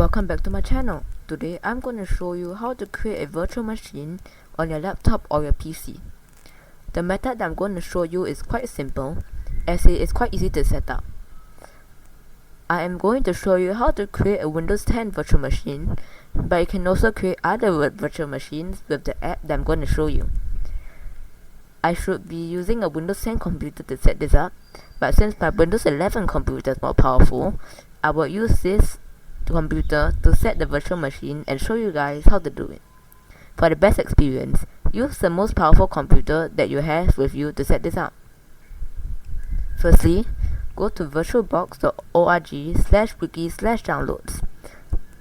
Welcome back to my channel. Today I'm going to show you how to create a virtual machine on your laptop or your PC. The method that I'm going to show you is quite simple, as it is quite easy to set up. I am going to show you how to create a Windows 10 virtual machine, but you can also create other virtual machines with the app that I'm going to show you. I should be using a Windows 10 computer to set this up, but since my Windows 11 computer is more powerful, I will use this computer to set the virtual machine and show you guys how to do it. For the best experience, use the most powerful computer that you have with you to set this up. Firstly, go to virtualbox.org/wiki/downloads.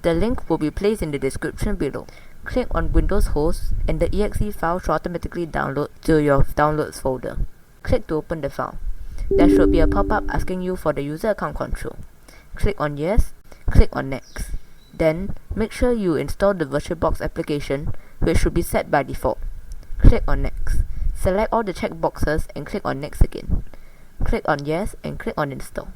The link will be placed in the description below. Click on Windows Host and the exe file should automatically download to your downloads folder. Click to open the file. There should be a pop-up asking you for the user account control. Click on Yes. Click on Next. Then, make sure you install the VirtualBox application, which should be set by default. Click on Next. Select all the checkboxes and click on Next again. Click on Yes and click on Install.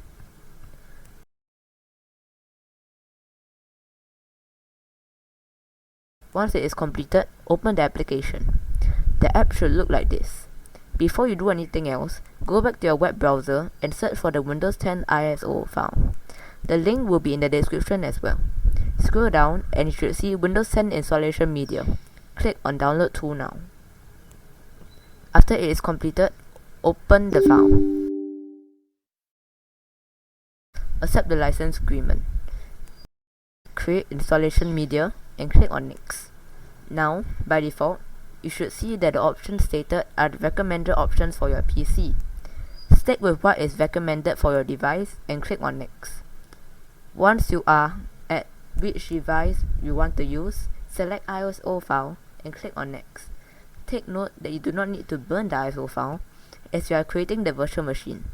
Once it is completed, open the application. The app should look like this. Before you do anything else, go back to your web browser and search for the Windows 10 ISO file. The link will be in the description as well. Scroll down and you should see Windows 10 installation media. Click on Download to now. After it is completed, open the file. Accept the license agreement. Create installation media and click on Next. Now, by default, you should see that the options stated are the recommended options for your PC. Stick with what is recommended for your device and click on Next. Once you are at which device you want to use, select ISO file and click on Next. Take note that you do not need to burn the ISO file as you are creating the virtual machine.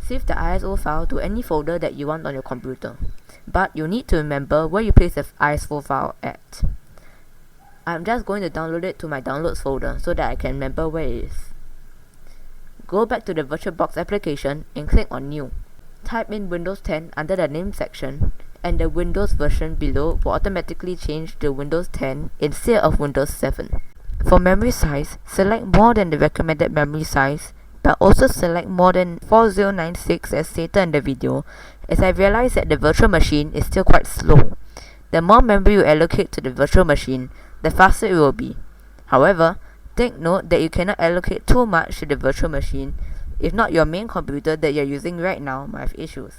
Save the ISO file to any folder that you want on your computer, but you need to remember where you place the ISO file at. I'm just going to download it to my downloads folder so that I can remember where it is. Go back to the VirtualBox application and click on New. Type in Windows 10 under the name section, and the Windows version below will automatically change to Windows 10 instead of Windows 7. For memory size, select more than the recommended memory size, but also select more than 4096 as stated in the video, as I realized that the virtual machine is still quite slow. The more memory you allocate to the virtual machine, the faster it will be. However, take note that you cannot allocate too much to the virtual machine, if not your main computer that you are using right now might have issues.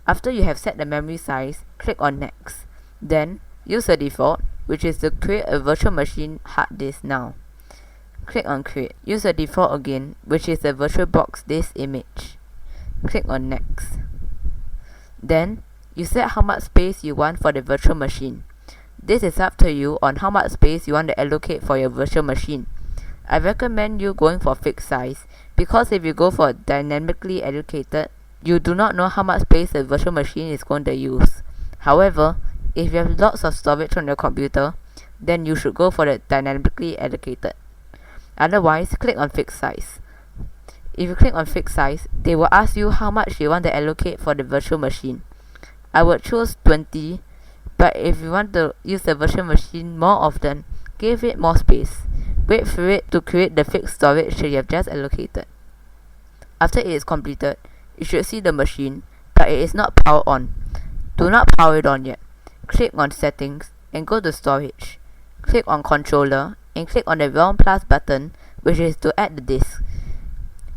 After you have set the memory size, click on Next. Then, use the default, which is to create a virtual machine hard disk now. Click on Create. Use the default again, which is the VirtualBox disk image. Click on Next. Then, you set how much space you want for the virtual machine. This is up to you on how much space you want to allocate for your virtual machine. I recommend you going for fixed size, because if you go for dynamically allocated, you do not know how much space the virtual machine is going to use. However, if you have lots of storage on your computer, then you should go for the dynamically allocated. Otherwise, click on fixed size. If you click on fixed size, they will ask you how much you want to allocate for the virtual machine. I would choose 20, but if you want to use the virtual machine more often, give it more space. Wait for it to create the fixed storage that you have just allocated. After it is completed, you should see the machine, but it is not powered on. Do not power it on yet. Click on Settings and go to Storage. Click on Controller and click on the round plus button, which is to add the disk.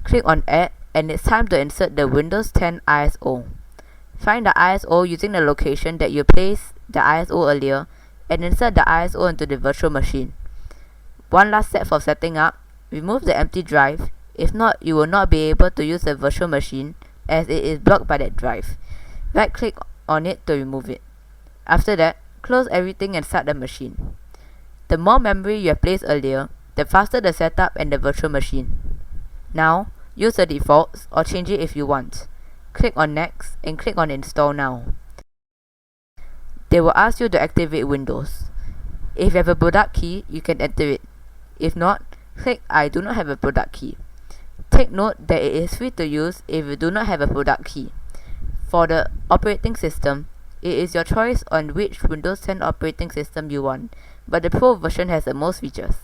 Click on Add and it's time to insert the Windows 10 ISO. Find the ISO using the location that you placed the ISO earlier and insert the ISO into the virtual machine. One last step for setting up, remove the empty drive. If not, you will not be able to use the virtual machine as it is blocked by that drive. Right click on it to remove it. After that, close everything and start the machine. The more memory you have placed earlier, the faster the setup and the virtual machine. Now, use the defaults or change it if you want. Click on Next and click on Install now. They will ask you to activate Windows. If you have a product key, you can enter it. If not, click I do not have a product key. Take note that it is free to use if you do not have a product key. For the operating system, It is your choice on which Windows 10 operating system you want, but the Pro version has the most features.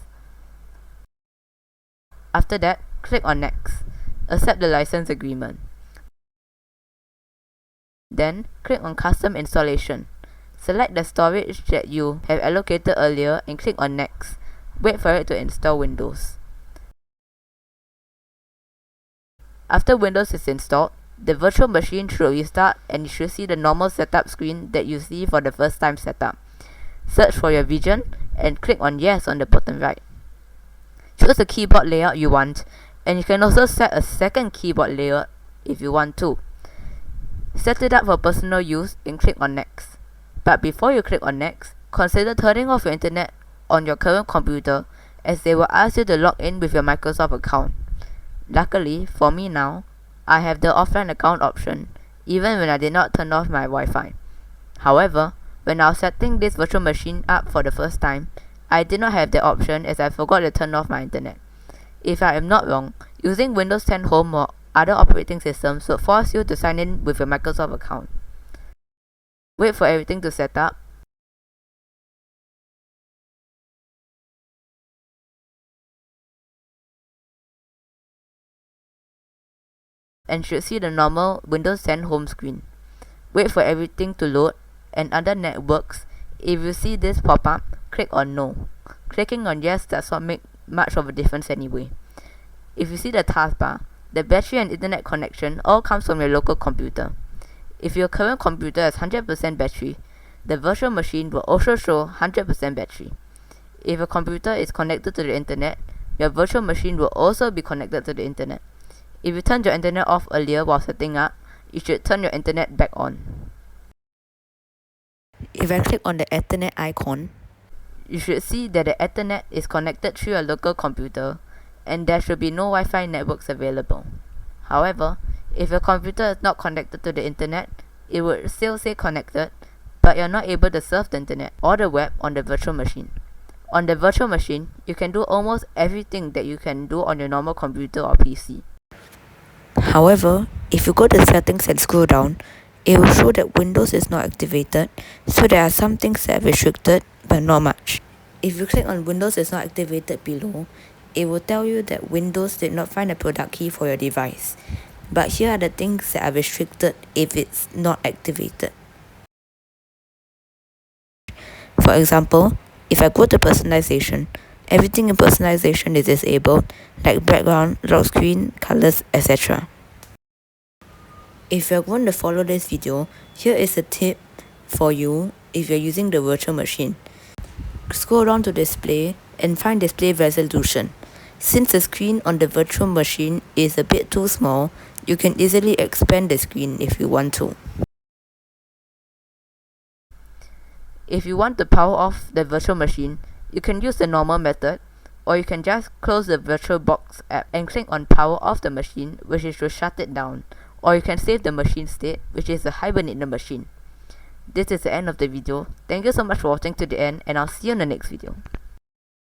After that, click on Next. Accept the license agreement. Then, click on Custom Installation. Select the storage that you have allocated earlier and click on Next. Wait for it to install Windows. After Windows is installed, the virtual machine should restart and you should see the normal setup screen that you see for the first time setup. Search for your region and click on Yes on the bottom right. Choose the keyboard layout you want, and you can also set a second keyboard layout if you want to. Set it up for personal use and click on Next. But before you click on Next, consider turning off your internet on your current computer, as they will ask you to log in with your Microsoft account. Luckily, for me now, I have the offline account option, even when I did not turn off my Wi-Fi. However, when I was setting this virtual machine up for the first time, I did not have the option as I forgot to turn off my internet. If I am not wrong, using Windows 10 Home or other operating systems would force you to sign in with your Microsoft account. Wait for everything to set up. And should see the normal Windows 10 home screen. Wait for everything to load, and under Networks, if you see this pop up, click on No. Clicking on Yes does not make much of a difference anyway. If you see the taskbar, the battery and internet connection all comes from your local computer. If your current computer has 100% battery, the virtual machine will also show 100% battery. If your computer is connected to the internet, your virtual machine will also be connected to the internet. If you turned your internet off earlier while setting up, you should turn your internet back on. If I click on the Ethernet icon, you should see that the Ethernet is connected through your local computer, and there should be no Wi-Fi networks available. However, if your computer is not connected to the internet, it would still say connected, but you're not able to surf the internet or the web on the virtual machine. On the virtual machine, you can do almost everything that you can do on your normal computer or PC. However, if you go to settings and scroll down, it will show that Windows is not activated, so there are some things that are restricted, but not much. If you click on Windows is not activated below, it will tell you that Windows did not find a product key for your device. But here are the things that are restricted if it's not activated. For example, if I go to personalization, everything in personalization is disabled, like background, lock screen, colors, etc. If you're going to follow this video, here is a tip for you if you're using the virtual machine. Scroll down to display and find display resolution. Since the screen on the virtual machine is a bit too small, you can easily expand the screen if you want to. If you want to power off the virtual machine, you can use the normal method, or you can just close the VirtualBox app and click on power off the machine, which is to shut it down, or you can save the machine state, which is to hibernate the machine. This is the end of the video. Thank you so much for watching to the end, and I'll see you in the next video.